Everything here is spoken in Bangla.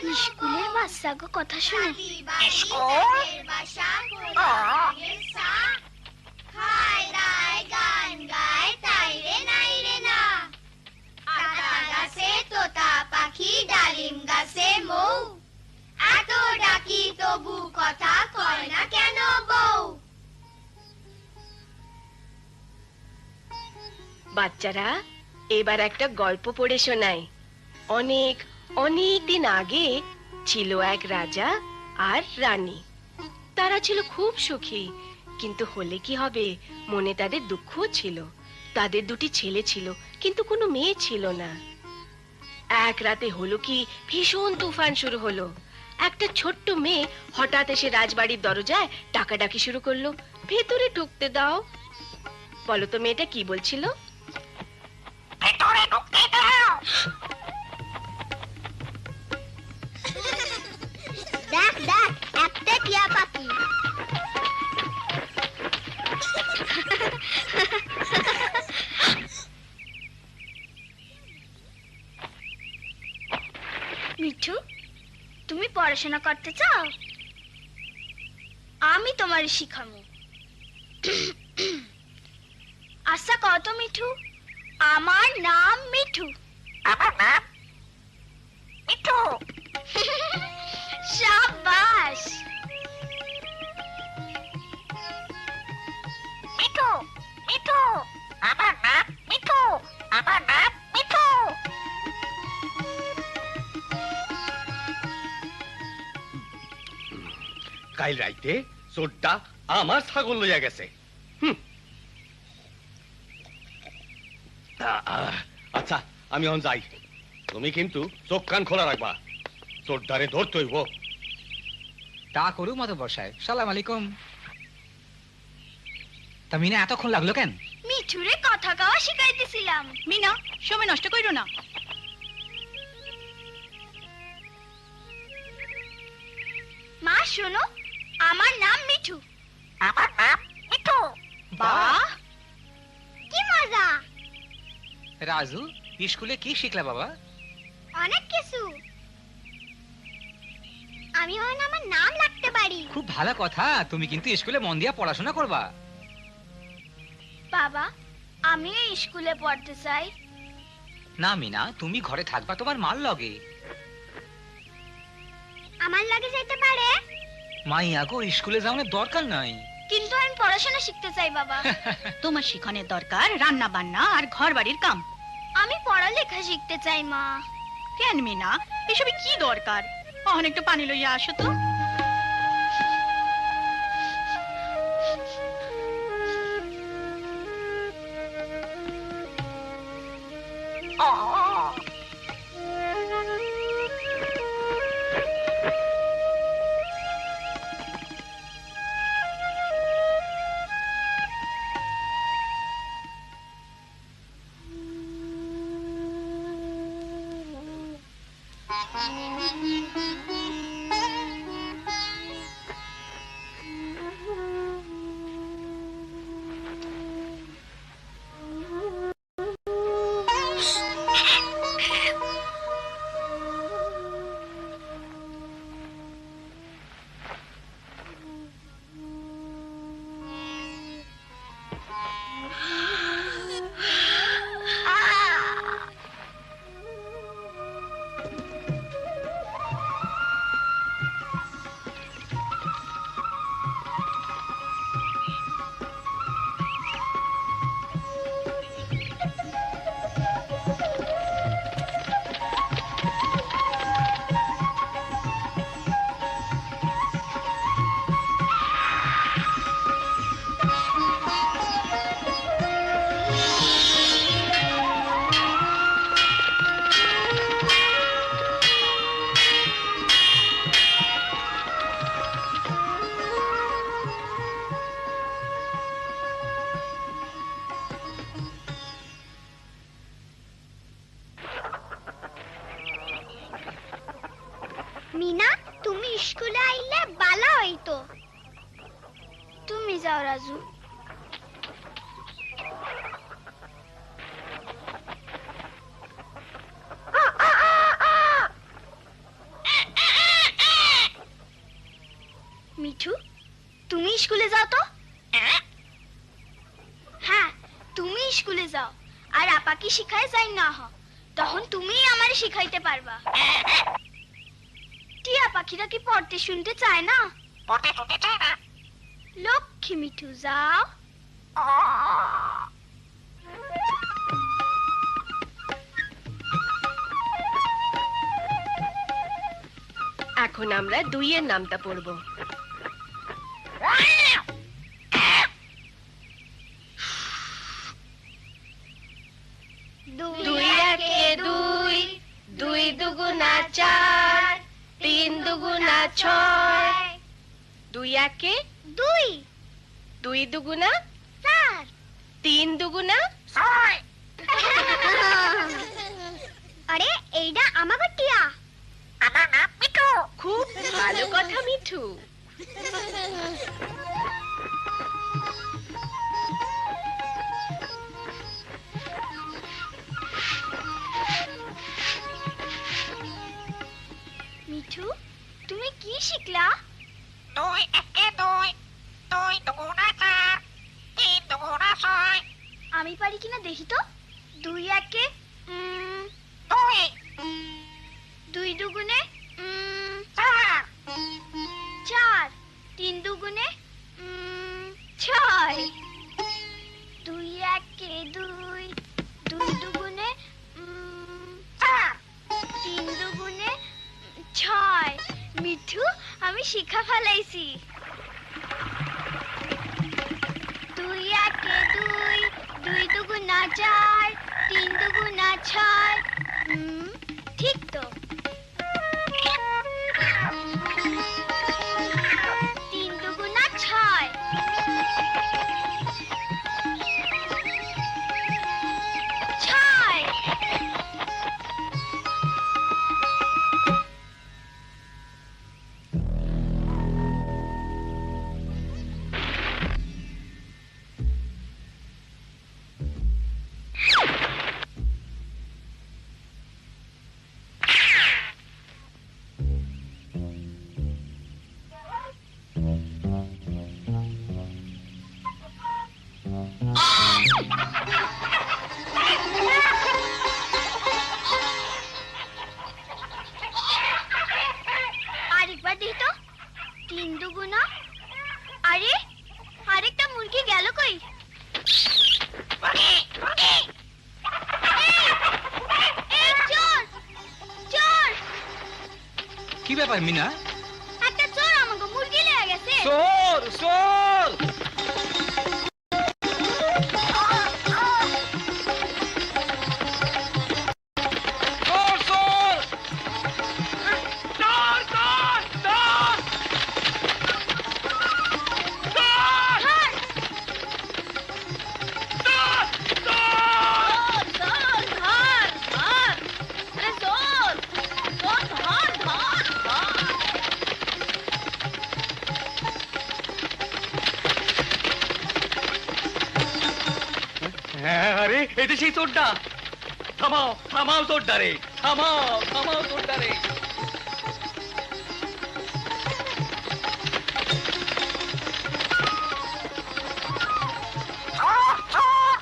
স্কুলের বাচ্চাগো কথা শুনে খায় দায় গান গায় তাই রে নাই রে না, আতা গাছে তোতা পাখি ডালিম গাছে মৌ, এত ডাকি তবু কথা কয় না কেন বউ। বাচ্চারা এবার একটা গল্প পড়ে শোনাই। অনেক অনেক দিন আগে ছিল এক রাজা আর রানী। তারা ছিল খুব সুখী, কিন্তু হলে কি হবে, মনে তাদের দুঃখও ছিল। তাদের দুটি ছেলে ছিল, কিন্তু কোনো মেয়ে ছিল না। এক রাতে হলো কি, ভীষণ তুফান শুরু হলো। একটা ছোট্ট মেয়ে হঠাৎ এসে রাজবাড়ির দরজায় ডাকাডাকি শুরু করলো, ভেতরে ঢুকতে দাও। বলো তো মেয়েটা কি বলছিল? ভেতরে ঢুকতে দাও। দেখ দেখ, একটা টিয়া পাখি। মিঠু, তুমি পড়াশোনা করতে চাও? আমি তোমার শিখাবো। আচ্ছা কত মিঠু? আমার নাম মিঠু। আমার নাম মিঠু। শাবাশ। মিঠু মিঠু, আমার নাম মিঠু, আমার নাম মিঠু। কাল রাইতে চোরটা আমার ছাগল লইয়া গেছে। আচ্ছা আমি এখন যাই, তুমি কিন্তু চোখ কান খোলা রাখবা, চোরটারে ধরতে হইব। তা করু মতো বসায়। সালাম আলাইকুম। তা মিনা এতক্ষণ লাগলো কেন? মিঠুরে কথা কওয়া শিখাইতেছিলাম। মিনা, সময় নষ্ট কইরো না। মা শোনো, আমার নাম মিঠু। আমার নাম মিঠু। বাহ, কি মজা! রাজু, স্কুলে কি শিখলা বাবা? অনেক কিছু। আমি এখন আমার নাম লিখতে পারি। খুব ভালো কথা, তুমি কিন্তু স্কুলে মন দিয়া পড়াশোনা করবা। বাবা, আমিও স্কুলে পড়তে চাই। না মিনা, তুমি ঘরে থাকবা তোমার মার লগে। আমার লাগে যেতে পারে? মাইয়া গো, স্কুলে যাওয়ার দরকার নাই। কিন্তু আমি পড়াশোনা শিখতে চাই বাবা। তোমার শিখনের দরকার রান্না বান্না আর ঘর বাড়ির কাম। আমি পড়ালেখা শিখতে চাই মা। কেন মিনা, এসবে কি দরকার? অহন একটু পানি লইয়া আসো তো। মিনা, তুমি স্কুলে আইলে ভালো হইতো। তুমি যাও রাজু। মিঠু তুমি স্কুলে যাও তো হ্যাঁ তুমি স্কুলে যাও আর আপাকে শিখায় যাই না হ তখন তুমি আমারে শিখাইতে পারবা টিয়া পাখিরা কি পড়তে শুনতে চায় না পড়তে শুনতে চায় না লক্ষ্মী মিঠু যাও এখন আমরা দুইয়ের নামটা পড়বো। দুই একে দুই, দুই দুগুণা চার, তিন দুগুণা ছয়। দুই একে দুই দুই দুগুণা চার তিন দুগুণা। ছয় আরে এইটা আমাকে টিয়া আমার নাম মিঠু খুব ভালো কথা মিঠু। মিঠু তুমি কি শিখলা দুই একে দুই, দুই দুগুণা চার, তিন দুগুণা ছয়। আমি পারি কিনা দেখি তো দুই একে দুই দুই দুগুণে চার, চার তিন দুগুণে ছয় দুই একে দুই দুই দুগুণে চার। তিন দুগুণে ছয় মিঠু আমি শিখা ফেলাইছি দুই একে দুই দুই দুগুণা চার তিন দুগুণা ছয় ঠিক তো তিন দুগুণা ছয় ছয় আরেকবার দেখি তো তিন দুগুণা আরে আরেকটা মুরগি গেল কই মুরগি মুরগি এই চোর চোর কি ব্যাপার মিনা? একটা চোর আমাকে মুরগি লেগে গেছে চোর চোর! চোর চোর! চোর চোর চোর! ধর চোর! হ্যাঁ আরে এটা সেই চোরটা থামাও থামাও চোরটা রে থামাও থামাও চোরটা রে চোর চোর